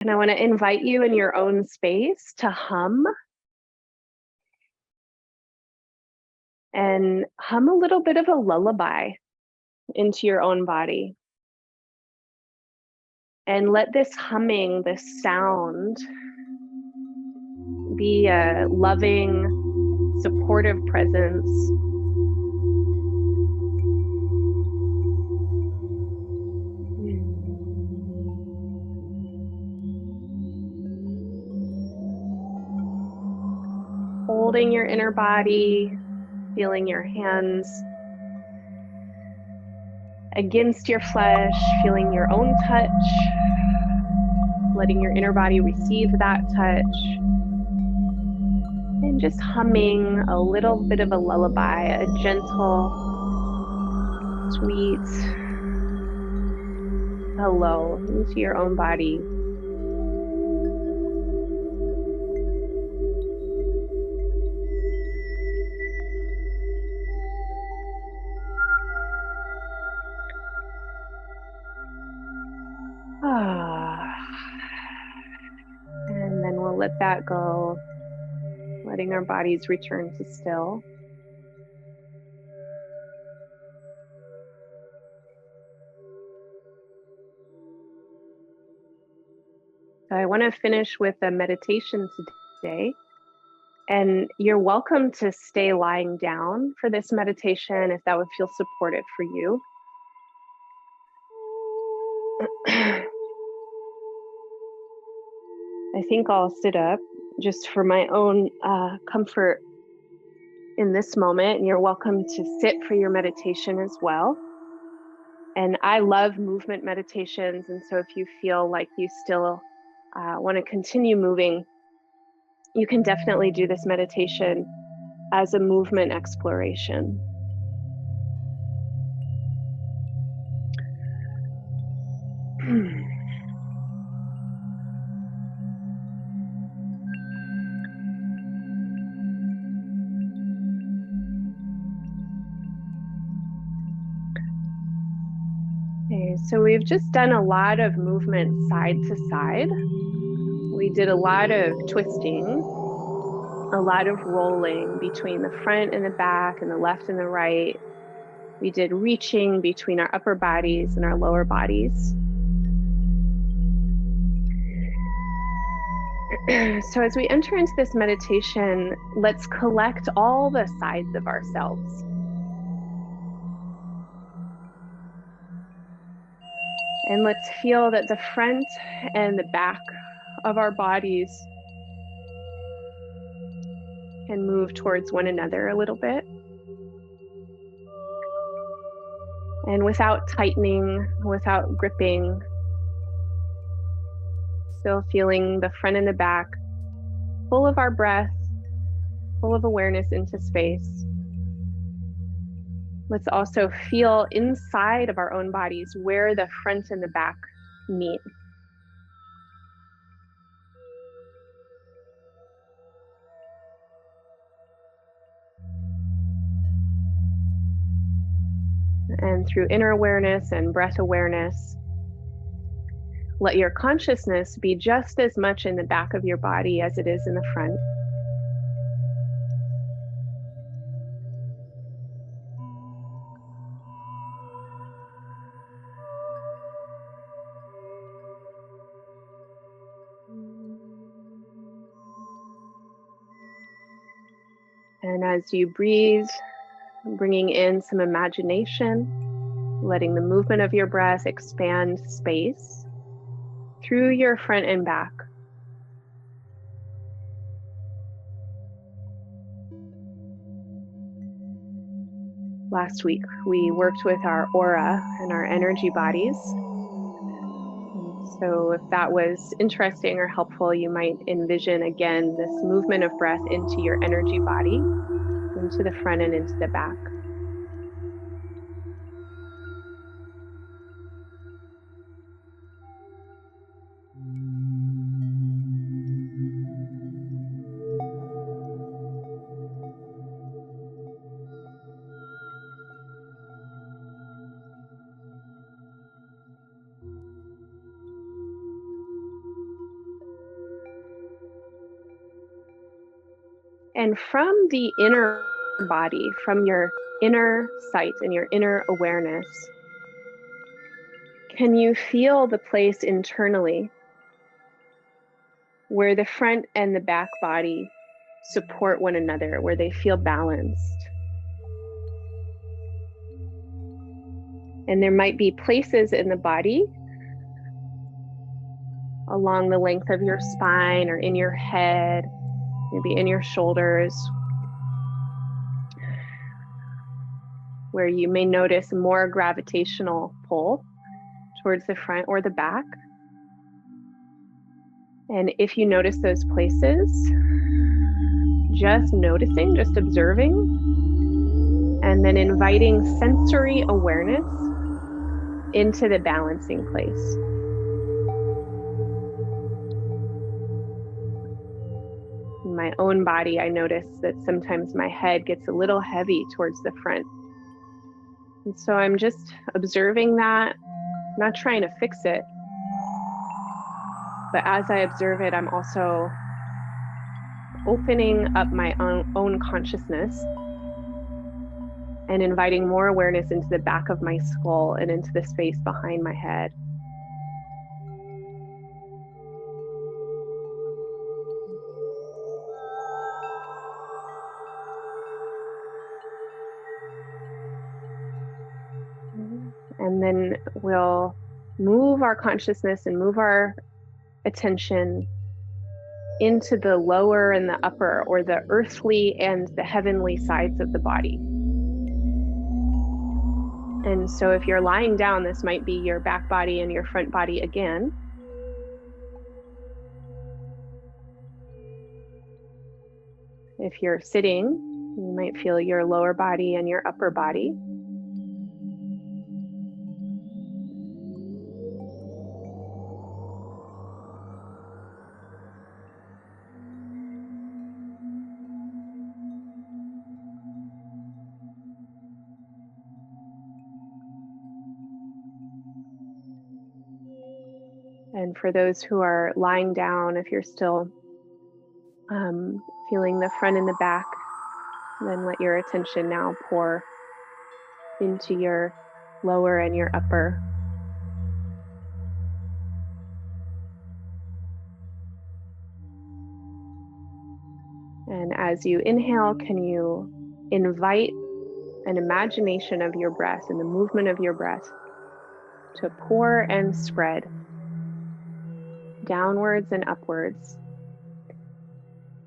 And I want to invite you in your own space to hum and hum a little bit of a lullaby into your own body. And let this humming, this sound, be a loving, supportive presence. Holding your inner body, feeling your hands against your flesh, feeling your own touch, letting your inner body receive that touch, and just humming a little bit of a lullaby, a gentle, sweet hello into your own body. And then we'll let that go, letting our bodies return to still. So I want to finish with a meditation today. And you're welcome to stay lying down for this meditation if that would feel supportive for you. I think I'll sit up just for my own comfort in this moment, and you're welcome to sit for your meditation as well. And I love movement meditations, and so if you feel like you still want to continue moving, you can definitely do this meditation as a movement exploration. Okay, so we've just done a lot of movement side to side. We did a lot of twisting, a lot of rolling between the front and the back and the left and the right. We did reaching between our upper bodies and our lower bodies. So as we enter into this meditation, let's collect all the sides of ourselves. And let's feel that the front and the back of our bodies can move towards one another a little bit. And without tightening, without gripping, still feeling the front and the back full of our breath, full of awareness into space. Let's also feel inside of our own bodies where the front and the back meet. And through inner awareness and breath awareness, let your consciousness be just as much in the back of your body as it is in the front. And as you breathe, bringing in some imagination, letting the movement of your breath expand space through your front and back. Last week, we worked with our aura and our energy bodies. And so if that was interesting or helpful, you might envision again this movement of breath into your energy body, into the front and into the back. And from the inner body, from your inner sight and your inner awareness, can you feel the place internally where the front and the back body support one another, where they feel balanced? And there might be places in the body along the length of your spine or in your head, maybe in your shoulders, where you may notice more gravitational pull towards the front or the back. And if you notice those places, just noticing, just observing, and then inviting sensory awareness into the balancing place. In my own body, I notice that sometimes my head gets a little heavy towards the front. And so I'm just observing that, not trying to fix it. But as I observe it, I'm also opening up my own consciousness and inviting more awareness into the back of my skull and into the space behind my head. And then we'll move our consciousness and move our attention into the lower and the upper, or the earthly and the heavenly sides of the body. And so if you're lying down, this might be your back body and your front body again. If you're sitting, you might feel your lower body and your upper body. And for those who are lying down, if you're still feeling the front and the back, then let your attention now pour into your lower and your upper. And as you inhale, can you invite an imagination of your breath and the movement of your breath to pour and spread downwards and upwards,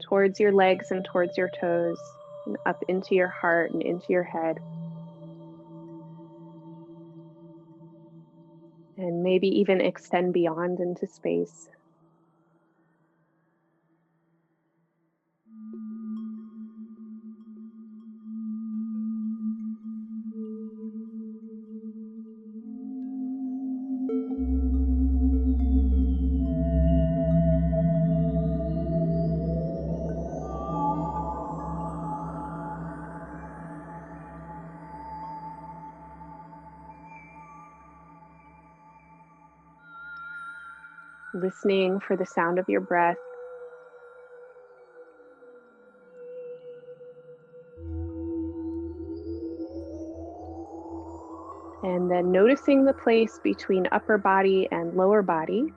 towards your legs and towards your toes, and up into your heart and into your head. And maybe even extend beyond into space. Listening for the sound of your breath. And then noticing the place between upper body and lower body,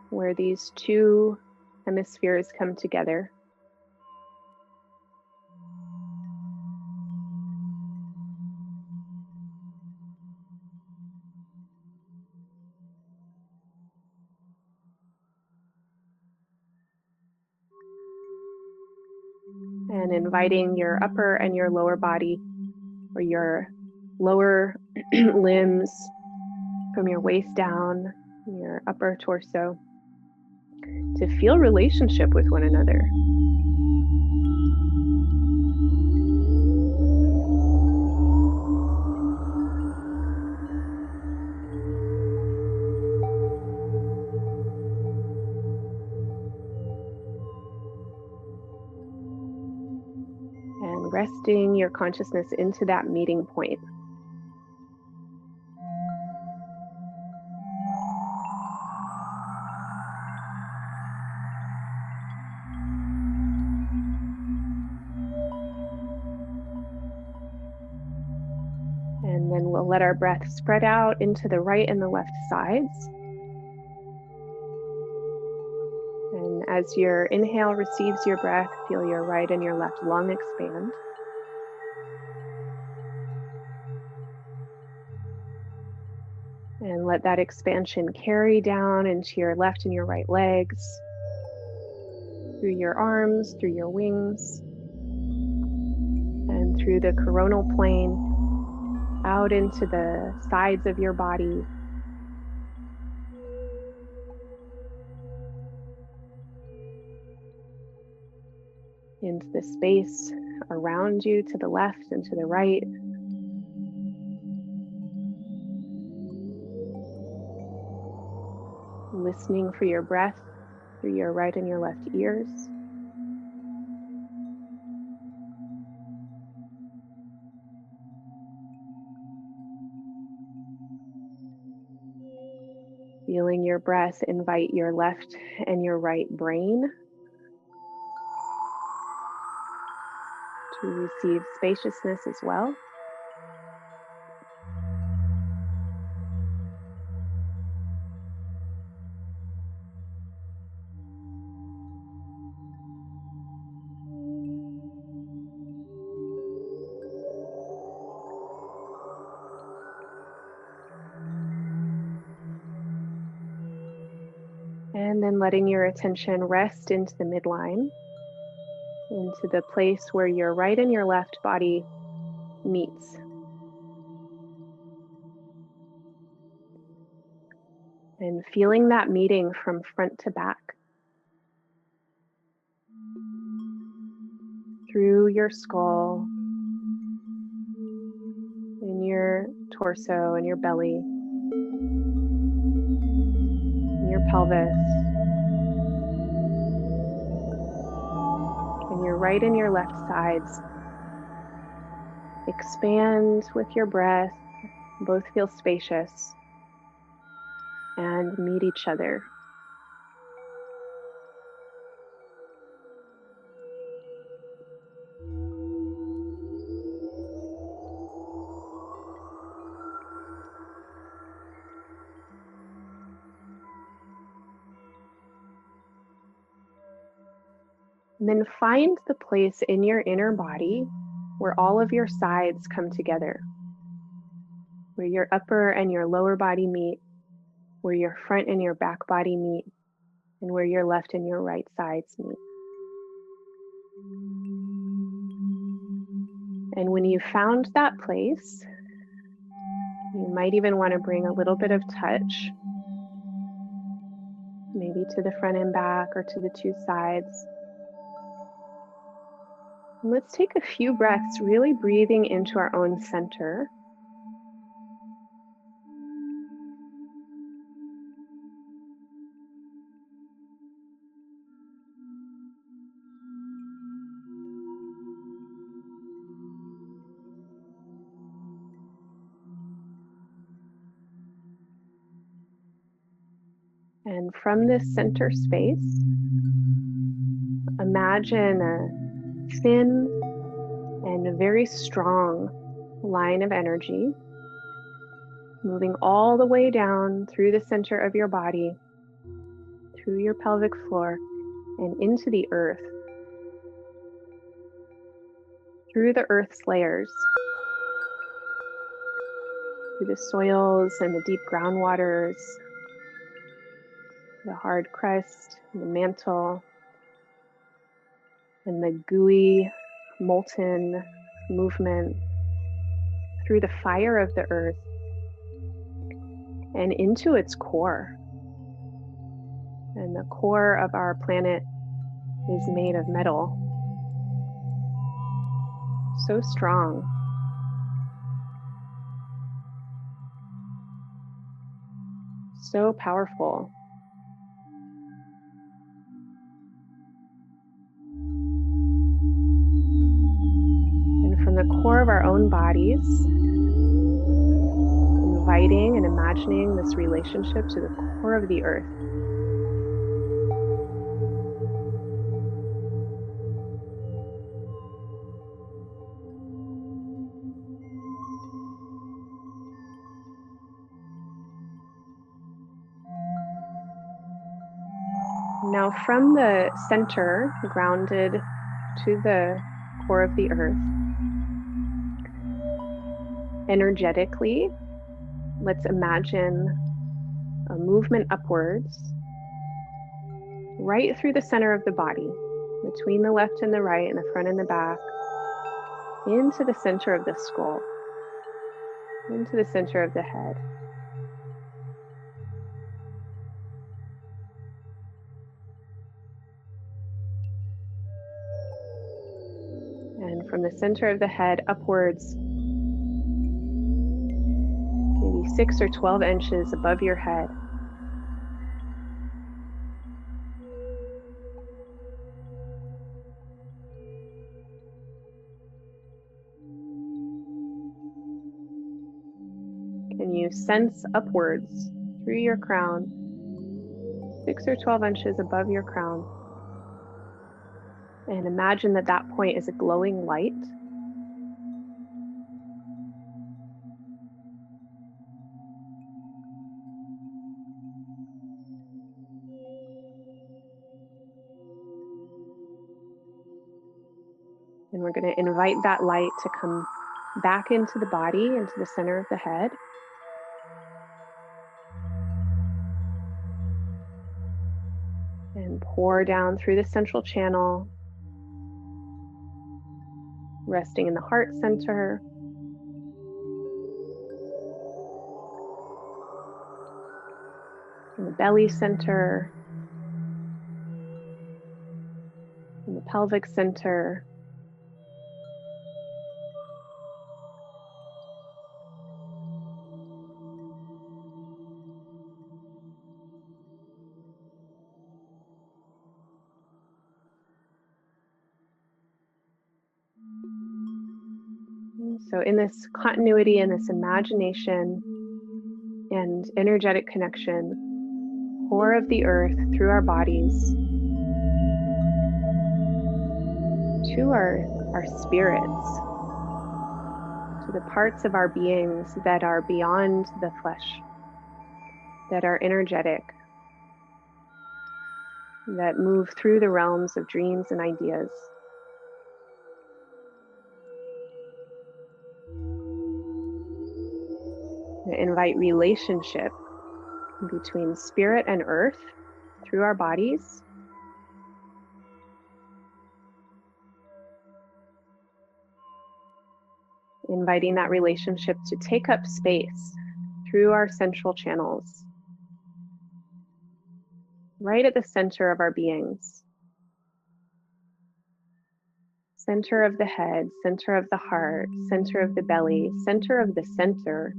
where these two hemispheres come together. And inviting your upper and your lower body, or your lower limbs from your waist down, your upper torso, to feel relationship with one another. And resting your consciousness into that meeting point. we'll let our breath spread out into the right and the left sides. And as your inhale receives your breath, feel your right and your left lung expand. And let that expansion carry down into your left and your right legs, through your arms, through your wings, and through the coronal plane, out into the sides of your body. Into the space around you to the left and to the right. Listening for your breath through your right and your left ears. Feeling your breath invite your left and your right brain to receive spaciousness as well. And then letting your attention rest into the midline, into the place where your right and your left body meets. And feeling that meeting from front to back. Through your skull, in your torso and your belly, in your pelvis, and your right and your left sides. Expand with your breath, both feel spacious and meet each other. And then find the place in your inner body where all of your sides come together, where your upper and your lower body meet, where your front and your back body meet, and where your left and your right sides meet. And when you found that place, you might even want to bring a little bit of touch, maybe to the front and back or to the two sides. And let's take a few breaths, really breathing into our own center. And from this center space, imagine a thin and a very strong line of energy moving all the way down through the center of your body, through your pelvic floor, and into the earth, through the earth's layers, through the soils and the deep groundwaters, the hard crust, and the mantle, and the gooey, molten movement, through the fire of the earth, and into its core. And the core of our planet is made of metal, so strong, so powerful. And from the core of our own bodies, inviting and imagining this relationship to the core of the earth. Now from the center, grounded to the core of the earth, energetically, let's imagine a movement upwards, right through the center of the body, between the left and the right and the front and the back, into the center of the skull, into the center of the head. And from the center of the head upwards, maybe 6 or 12 inches above your head. Can you sense upwards through your crown, 6 or 12 inches above your crown? And imagine that that point is a glowing light. And we're going to invite that light to come back into the body, into the center of the head. And pour down through the central channel, resting in the heart center. In the belly center. In the pelvic center. So in this continuity and this imagination and energetic connection, core of the earth through our bodies to our spirits, to the parts of our beings that are beyond the flesh, that are energetic, that move through the realms of dreams and ideas. I invite relationship between spirit and earth through our bodies. Inviting that relationship to take up space through our central channels, right at the center of our beings. Center of the head, center of the heart, center of the belly, center of the center,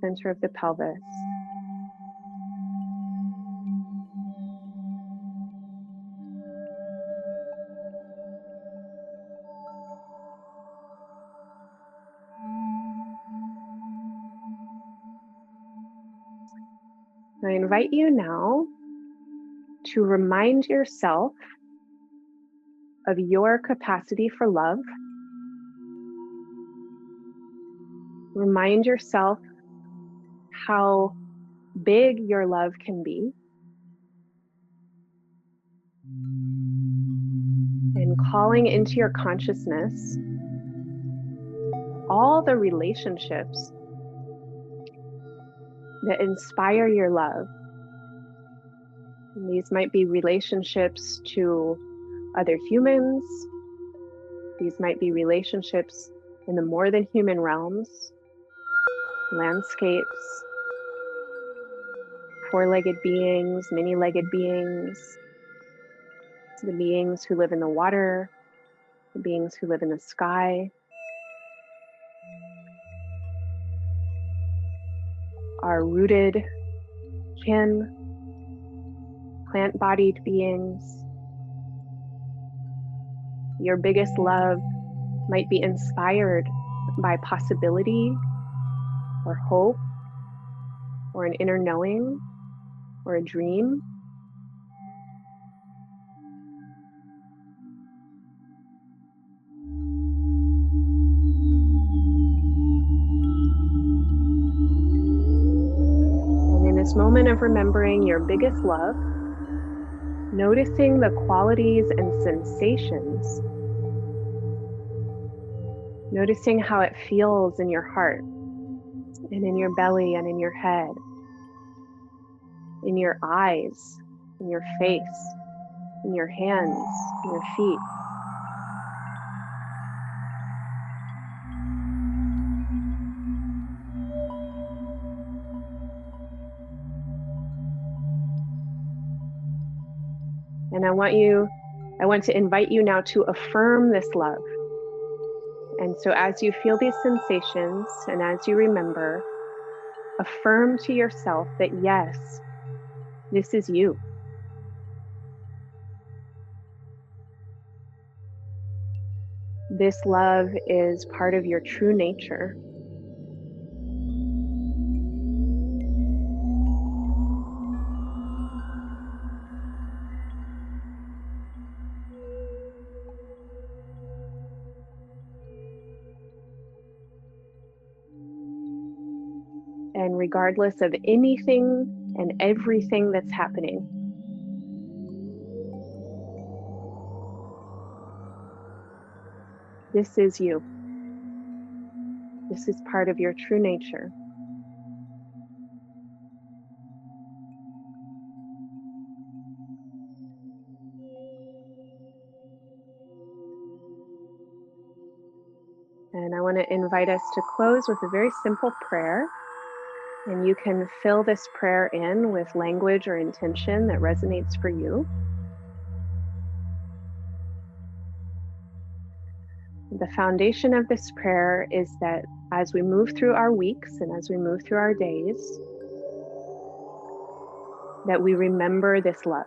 center of the pelvis. I invite you now to remind yourself of your capacity for love. Remind yourself how big your love can be. And calling into your consciousness all the relationships that inspire your love. And these might be relationships to other humans. These might be relationships in the more than human realms, landscapes, four-legged beings, many-legged beings, the beings who live in the water, the beings who live in the sky, our rooted kin, plant-bodied beings. Your biggest love might be inspired by possibility or hope or an inner knowing or a dream. And in this moment of remembering your biggest love, noticing the qualities and sensations, noticing how it feels in your heart and in your belly and in your head, in your eyes, in your face, in your hands, in your feet. And I want to invite you now to affirm this love. And so as you feel these sensations and as you remember, affirm to yourself that yes, this is you. This love is part of your true nature. And regardless of anything and everything that's happening, this is you. This is part of your true nature. And I want to invite us to close with a very simple prayer. And you can fill this prayer in with language or intention that resonates for you. The foundation of this prayer is that as we move through our weeks and as we move through our days, that we remember this love.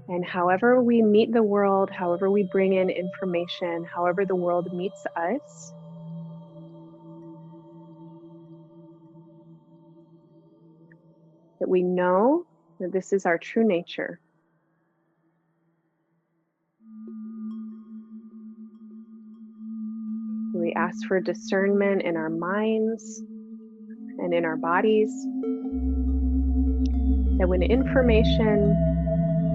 And however we meet the world, however we bring in information, however the world meets us, that we know that this is our true nature. We ask for discernment in our minds and in our bodies, that when information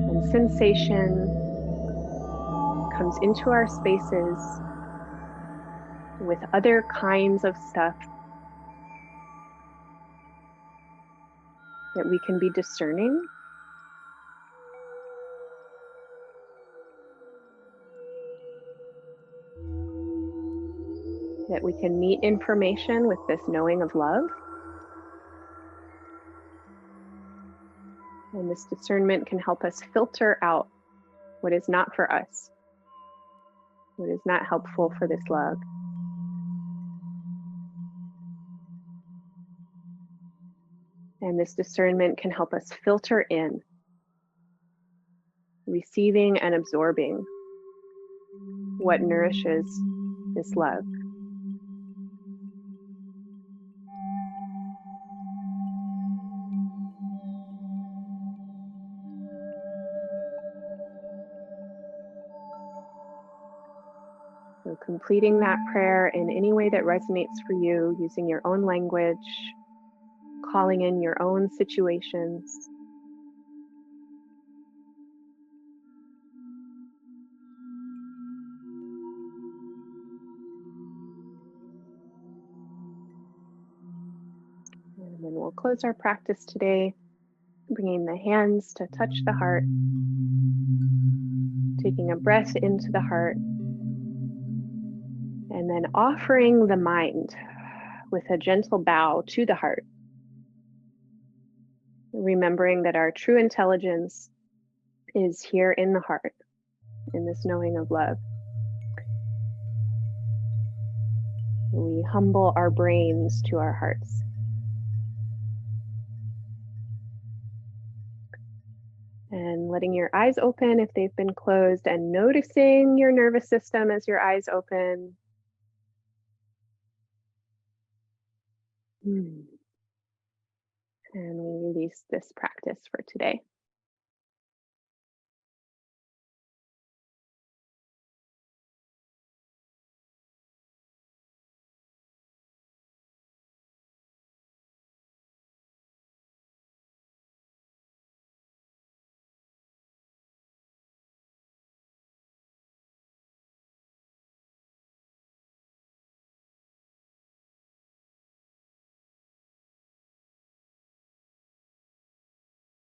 and sensation comes into our spaces with other kinds of stuff, that we can be discerning, that we can meet information with this knowing of love. And this discernment can help us filter out what is not for us, what is not helpful for this love. And this discernment can help us filter in, receiving and absorbing what nourishes this love. So completing that prayer in any way that resonates for you, using your own language, calling in your own situations. And then we'll close our practice today, bringing the hands to touch the heart, taking a breath into the heart, and then offering the mind with a gentle bow to the heart, remembering that our true intelligence is here in the heart, in this knowing of love. We humble our brains to our hearts. And letting your eyes open if they've been closed, and noticing your nervous system as your eyes open. And we release this practice for today.